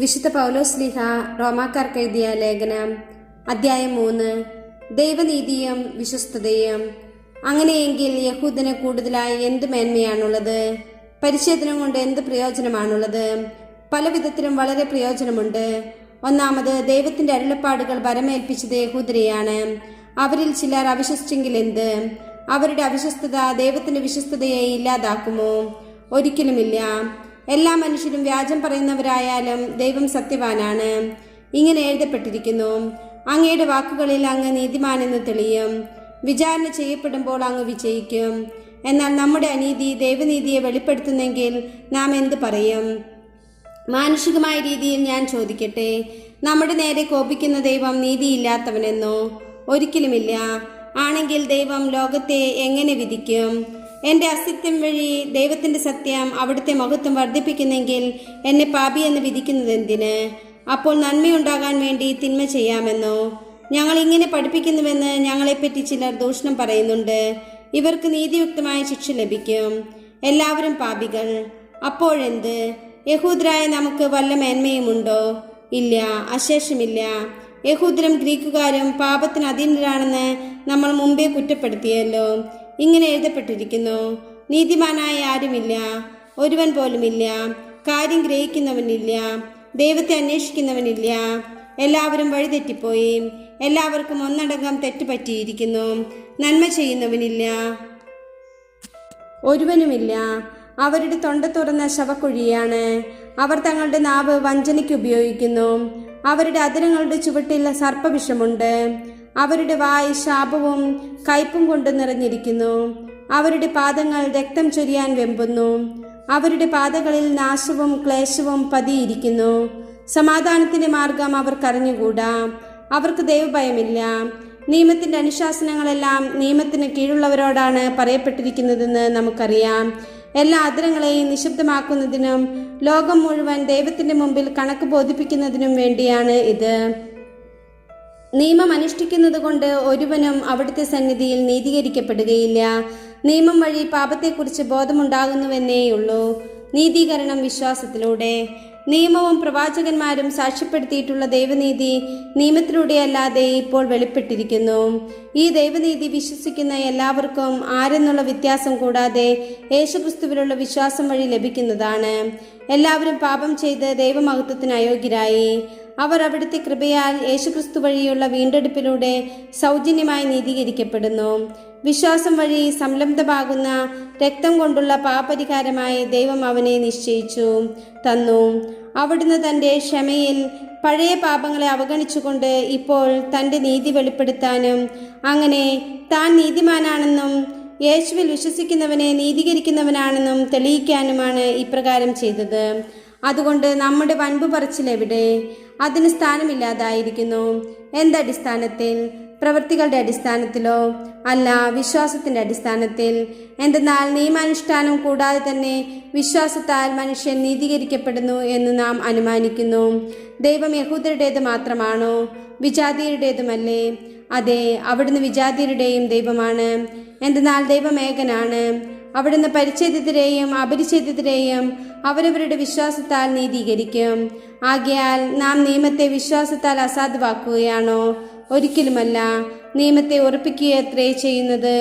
വിശുദ്ധ പൗലോസ്ലീഹ റോമാക്കാർക്ക് എഴുതിയ ലേഖനം അധ്യായം 3. ദൈവനീതിയും വിശ്വസ്തതയും. അങ്ങനെയെങ്കിൽ യഹൂദന് കൂടുതലായി എന്ത് മേന്മയാണുള്ളത്? പരിച്ഛേദനം കൊണ്ട് എന്ത് പ്രയോജനമാണുള്ളത്? പല വിധത്തിലും വളരെ പ്രയോജനമുണ്ട്. ഒന്നാമത്, ദൈവത്തിന്റെ അരുളപ്പാടുകൾ വരമേൽപ്പിച്ചത് യഹൂദരെയാണ്. അവരിൽ ചിലർ അവിശ്വസിച്ചെങ്കിൽ എന്ത്? അവരുടെ അവിശ്വസ്തത ദൈവത്തിന്റെ വിശ്വസ്തതയെ ഇല്ലാതാക്കുമോ? ഒരിക്കലുമില്ല. എല്ലാ മനുഷ്യരും വ്യാജം പറയുന്നവരായാലും ദൈവം സത്യവാനാണ്. ഇങ്ങനെ എഴുതപ്പെട്ടിരിക്കുന്നു: അങ്ങയുടെ വാക്കുകളിൽ അങ്ങ് നീതിമാനെന്ന് തെളിയും, വിചാരണ ചെയ്യപ്പെടുമ്പോൾ അങ്ങ് വിജയിക്കും. എന്നാൽ നമ്മുടെ അനീതി ദൈവനീതിയെ വെളിപ്പെടുത്തുന്നെങ്കിൽ നാം എന്ത് പറയും? മാനുഷികമായ രീതിയിൽ ഞാൻ ചോദിക്കട്ടെ, നമ്മുടെ നേരെ കോപിക്കുന്ന ദൈവം നീതിയില്ലാത്തവനെന്നോ? ഒരിക്കലുമില്ല. ആണെങ്കിൽ ദൈവം ലോകത്തെ എങ്ങനെ വിധിക്കും? എൻ്റെ അസത്യം വഴി ദൈവത്തിൻ്റെ സത്യം അവിടുത്തെ മഹത്വം വർദ്ധിപ്പിക്കുന്നെങ്കിൽ എന്നെ പാപിയെന്ന് വിധിക്കുന്നത് എന്തിന്? അപ്പോൾ നന്മയുണ്ടാകാൻ വേണ്ടി തിന്മ ചെയ്യാമെന്നോ? ഞങ്ങൾ ഇങ്ങനെ പഠിപ്പിക്കുന്നുവെന്ന് ഞങ്ങളെപ്പറ്റി ചിലർ ദൂഷണം പറയുന്നുണ്ട്. ഇവർക്ക് നീതിയുക്തമായ ശിക്ഷ ലഭിക്കും. എല്ലാവരും പാപികൾ. അപ്പോഴെന്ത്? യഹൂദരായ നമുക്ക് വല്ല മേന്മയുമുണ്ടോ? ഇല്ല, അശേഷമില്ല. യഹൂദരും ഗ്രീക്കുകാരും പാപത്തിന് അധീനരാണെന്ന് നമ്മൾ മുമ്പേ കുറ്റപ്പെടുത്തിയല്ലോ. ഇങ്ങനെ എഴുതപ്പെട്ടിരിക്കുന്നു: നീതിമാനായ ആരുമില്ല, ഒരുവൻ പോലുമില്ല. കാര്യം ഗ്രഹിക്കുന്നവനില്ല, ദൈവത്തെ അന്വേഷിക്കുന്നവനില്ല. എല്ലാവരും വഴിതെറ്റിപ്പോയി, എല്ലാവർക്കും ഒന്നടങ്കം തെറ്റുപറ്റിയിരിക്കുന്നു. നന്മ ചെയ്യുന്നവനില്ല, ഒരുവനുമില്ല. അവരുടെ തൊണ്ട തുറന്ന ശവക്കുഴിയാണ്. അവർ തങ്ങളുടെ നാവ് വഞ്ചനയ്ക്ക് ഉപയോഗിക്കുന്നു. അവരുടെ അധരങ്ങളുടെ ചുവട്ടിൽ സർപ്പവിഷമുണ്ട്. അവരുടെ വായ് ശാപവും കയ്പും കൊണ്ട് നിറഞ്ഞിരിക്കുന്നു. അവരുടെ പാദങ്ങൾ രക്തം ചൊരിയാൻ വെമ്പുന്നു. അവരുടെ പാതകളിൽ നാശവും ക്ലേശവും പതിയിരിക്കുന്നു. സമാധാനത്തിന്റെ മാർഗം അവർക്കറിഞ്ഞുകൂടാ. അവർക്ക് ദൈവഭയമില്ല. നിയമത്തിന്റെ അനുശാസനങ്ങളെല്ലാം നിയമത്തിന് കീഴുള്ളവരോടാണ് പറയപ്പെട്ടിരിക്കുന്നതെന്ന് നമുക്കറിയാം. എല്ലാ അധരങ്ങളെയും നിശബ്ദമാക്കുന്നതിനും ലോകം മുഴുവൻ ദൈവത്തിന്റെ മുമ്പിൽ കണക്ക് ബോധിപ്പിക്കുന്നതിനും വേണ്ടിയാണ് ഇത്. നിയമം അനുഷ്ഠിക്കുന്നത് കൊണ്ട് ഒരുവനും അവിടുത്തെ സന്നിധിയിൽ നീതീകരിക്കപ്പെടുകയില്ല. നിയമം വഴി പാപത്തെക്കുറിച്ച് ബോധമുണ്ടാകുന്നുവെന്നേയുള്ളൂ. നീതീകരണം വിശ്വാസത്തിലൂടെ. നിയമവും പ്രവാചകന്മാരും സാക്ഷ്യപ്പെടുത്തിയിട്ടുള്ള ദൈവനീതി നിയമത്തിലൂടെയല്ലാതെ ഇപ്പോൾ വെളിപ്പെട്ടിരിക്കുന്നു. ഈ ദൈവനീതി വിശ്വസിക്കുന്ന എല്ലാവർക്കും ആരെന്നുള്ള വ്യത്യാസം കൂടാതെ യേശുക്രിസ്തുവിലുള്ള വിശ്വാസം വഴി ലഭിക്കുന്നതാണ്. എല്ലാവരും പാപം ചെയ്ത് ദൈവമഹത്വത്തിന് അയോഗ്യരായി. അവർ അവിടുത്തെ കൃപയാൽ യേശുക്രിസ്തു വഴിയുള്ള വീണ്ടെടുപ്പിലൂടെ സൗജന്യമായി നീതീകരിക്കപ്പെടുന്നു. വിശ്വാസം വഴി സംലബ്ധമാകുന്ന രക്തം കൊണ്ടുള്ള പാപപരിഹാരമായി ദൈവം അവനെ നിശ്ചയിച്ചു തന്നു. അവിടുന്ന് തൻ്റെ ക്ഷമയിൽ പഴയ പാപങ്ങളെ അവഗണിച്ചുകൊണ്ട് ഇപ്പോൾ തൻ്റെ നീതി വെളിപ്പെടുത്താനും അങ്ങനെ താൻ നീതിമാനാണെന്നും യേശുവിൽ വിശ്വസിക്കുന്നവനെ നീതീകരിക്കുന്നവനാണെന്നും തെളിയിക്കാനുമാണ് ഇപ്രകാരം ചെയ്തത്. അതുകൊണ്ട് നമ്മുടെ വൻപ് പറച്ചിലെവിടെ? അതിന് സ്ഥാനമില്ലാതായിരിക്കുന്നു. എന്തടിസ്ഥാനത്തിൽ? പ്രവൃത്തികളുടെ അടിസ്ഥാനത്തിലോ? അല്ല, വിശ്വാസത്തിന്റെ അടിസ്ഥാനത്തിൽ. എന്തെന്നാൽ നിയമാനുഷ്ഠാനം കൂടാതെ തന്നെ വിശ്വാസത്താൽ മനുഷ്യൻ നീതീകരിക്കപ്പെടുന്നു എന്ന് നാം അനുമാനിക്കുന്നു. ദൈവം യഹൂദരുടേത് മാത്രമാണോ? വിജാതിയരുടേതുമല്ലേ? അതെ, അവിടുന്ന് വിജാതിയരുടെയും ദൈവമാണ്. എന്തെന്നാൽ ദൈവം ഏകനാണ്. അവിടുന്ന് പരിച്ഛേദിതരെയും അപരിച്ഛേദിതരെയും അവരവരുടെ വിശ്വാസത്താൽ നീതീകരിക്കും. ആകയാൽ നാം നിയമത്തെ വിശ്വാസത്താൽ അസാധുവാക്കുകയാണോ? ഒരിക്കലുമല്ല. നിയമത്തെ ഉറപ്പിക്കുകയത്രേ ചെയ്യുന്നത്.